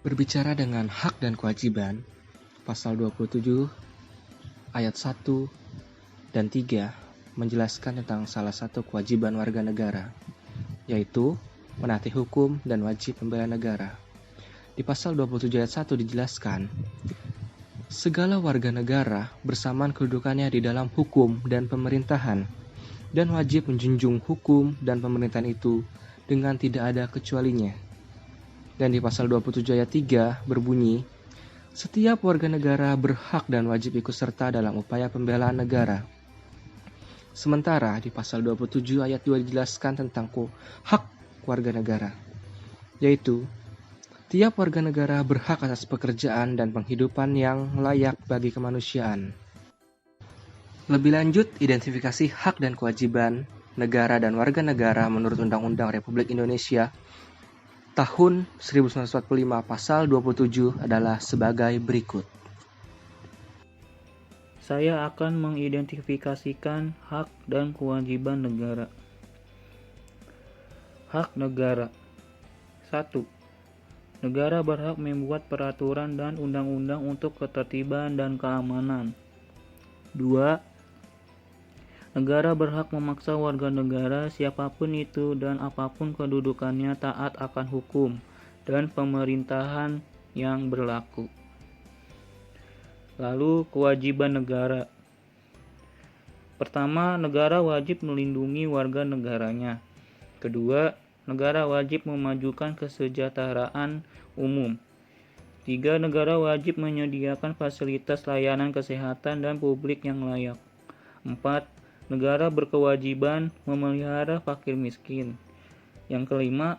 Berbicara dengan hak dan kewajiban, pasal 27 ayat 1 dan 3 menjelaskan tentang salah satu kewajiban warga negara, yaitu menaati hukum dan wajib membela negara. Di pasal 27 ayat 1 dijelaskan, segala warga negara bersamaan kedudukannya di dalam hukum dan pemerintahan, dan wajib menjunjung hukum dan pemerintahan itu dengan tidak ada kecualinya. Dan di pasal 27 ayat 3 berbunyi, setiap warga negara berhak dan wajib ikut serta dalam upaya pembelaan negara. Sementara di pasal 27 ayat 2 dijelaskan tentang hak warga negara, yaitu tiap warga negara berhak atas pekerjaan dan penghidupan yang layak bagi kemanusiaan. Lebih lanjut, identifikasi hak dan kewajiban negara dan warga negara menurut Undang-Undang Republik Indonesia tahun 1945 pasal 27 adalah sebagai berikut. Saya akan mengidentifikasikan hak dan kewajiban negara. Hak negara. 1. Negara berhak membuat peraturan dan undang-undang untuk ketertiban dan keamanan. 2. Negara berhak memaksa warga negara siapapun itu dan apapun kedudukannya taat akan hukum dan pemerintahan yang berlaku. Lalu kewajiban negara. Pertama, negara wajib melindungi warga negaranya. Kedua, negara wajib memajukan kesejahteraan umum. 3. Negara wajib menyediakan fasilitas layanan kesehatan dan publik yang layak. 4. Negara berkewajiban memelihara fakir miskin. Yang kelima,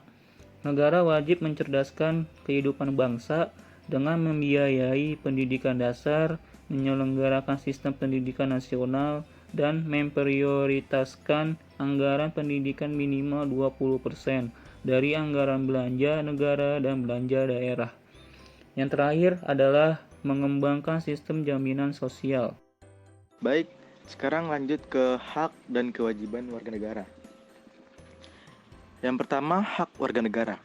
negara wajib mencerdaskan kehidupan bangsa dengan membiayai pendidikan dasar, menyelenggarakan sistem pendidikan nasional, dan memprioritaskan anggaran pendidikan minimal 20% dari anggaran belanja negara dan belanja daerah. Yang terakhir adalah mengembangkan sistem jaminan sosial. Baik, sekarang lanjut ke hak dan kewajiban warga negara. Yang pertama, hak warga negara.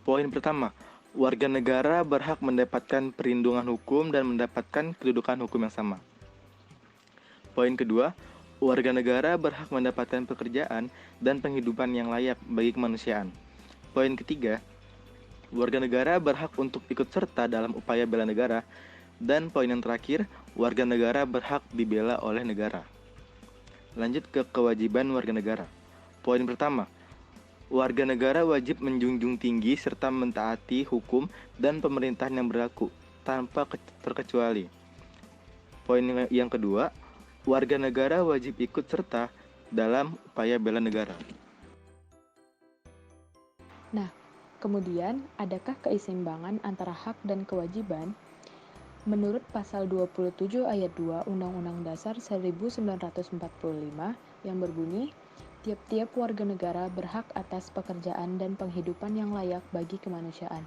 Poin pertama, warga negara berhak mendapatkan perlindungan hukum dan mendapatkan kedudukan hukum yang sama. Poin kedua, warga negara berhak mendapatkan pekerjaan dan penghidupan yang layak bagi kemanusiaan. Poin ketiga, warga negara berhak untuk ikut serta dalam upaya bela negara. Dan poin yang terakhir, warga negara berhak dibela oleh negara. Lanjut ke kewajiban warga negara. Poin pertama, warga negara wajib menjunjung tinggi serta mentaati hukum dan pemerintahan yang berlaku tanpa terkecuali. Poin yang kedua, warga negara wajib ikut serta dalam upaya bela negara. Nah, kemudian adakah keseimbangan antara hak dan kewajiban? Menurut pasal 27 ayat 2 Undang-Undang Dasar 1945 yang berbunyi, tiap-tiap warga negara berhak atas pekerjaan dan penghidupan yang layak bagi kemanusiaan.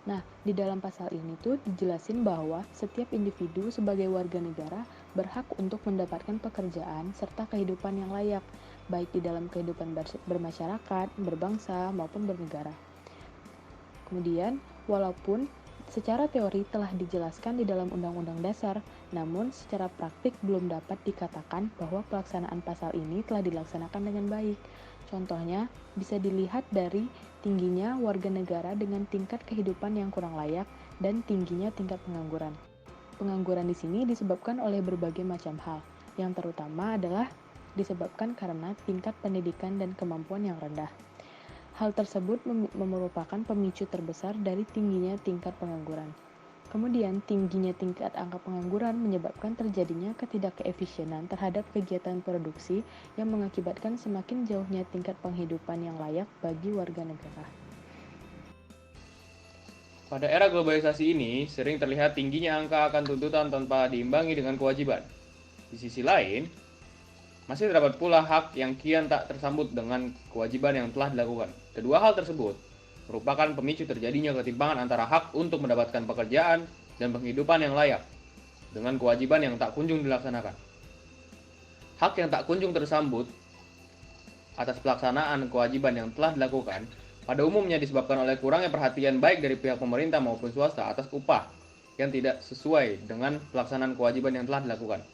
Nah, di dalam pasal ini tuh dijelasin bahwa setiap individu sebagai warga negara berhak untuk mendapatkan pekerjaan serta kehidupan yang layak, baik di dalam kehidupan bermasyarakat, berbangsa, maupun bernegara. Kemudian, walaupun secara teori telah dijelaskan di dalam Undang-Undang Dasar, namun secara praktik belum dapat dikatakan bahwa pelaksanaan pasal ini telah dilaksanakan dengan baik. Contohnya, bisa dilihat dari tingginya warga negara dengan tingkat kehidupan yang kurang layak dan tingginya tingkat pengangguran. Pengangguran di sini disebabkan oleh berbagai macam hal, yang terutama adalah disebabkan karena tingkat pendidikan dan kemampuan yang rendah. Hal tersebut merupakan pemicu terbesar dari tingginya tingkat pengangguran. Kemudian, tingginya tingkat angka pengangguran menyebabkan terjadinya ketidakefisienan terhadap kegiatan produksi yang mengakibatkan semakin jauhnya tingkat penghidupan yang layak bagi warga negara. Pada era globalisasi ini, sering terlihat tingginya angka akan tuntutan tanpa diimbangi dengan kewajiban. Di sisi lain, masih terdapat pula hak yang kian tak tersambut dengan kewajiban yang telah dilakukan. Kedua hal tersebut merupakan pemicu terjadinya ketimpangan antara hak untuk mendapatkan pekerjaan dan penghidupan yang layak dengan kewajiban yang tak kunjung dilaksanakan. Hak yang tak kunjung tersambut atas pelaksanaan kewajiban yang telah dilakukan pada umumnya disebabkan oleh kurangnya perhatian baik dari pihak pemerintah maupun swasta atas upah yang tidak sesuai dengan pelaksanaan kewajiban yang telah dilakukan.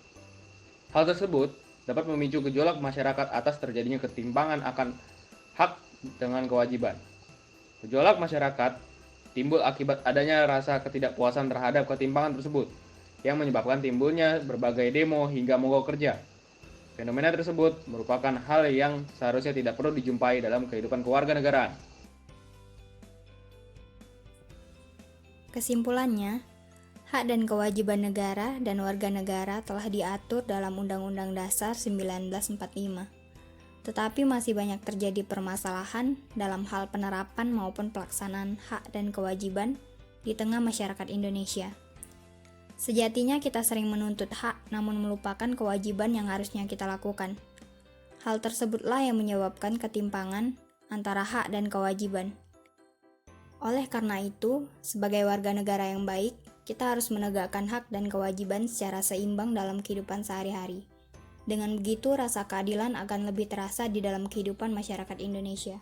Hal tersebut dapat memicu gejolak masyarakat atas terjadinya ketimpangan akan hak dengan kewajiban. Gejolak masyarakat timbul akibat adanya rasa ketidakpuasan terhadap ketimpangan tersebut yang menyebabkan timbulnya berbagai demo hingga mogok kerja. Fenomena tersebut merupakan hal yang seharusnya tidak perlu dijumpai dalam kehidupan kewarganegaraan. Kesimpulannya, hak dan kewajiban negara dan warga negara telah diatur dalam Undang-Undang Dasar 1945. Tetapi masih banyak terjadi permasalahan dalam hal penerapan maupun pelaksanaan hak dan kewajiban di tengah masyarakat Indonesia. Sejatinya kita sering menuntut hak namun melupakan kewajiban yang harusnya kita lakukan. Hal tersebutlah yang menyebabkan ketimpangan antara hak dan kewajiban. Oleh karena itu, sebagai warga negara yang baik, kita harus menegakkan hak dan kewajiban secara seimbang dalam kehidupan sehari-hari. Dengan begitu, rasa keadilan akan lebih terasa di dalam kehidupan masyarakat Indonesia.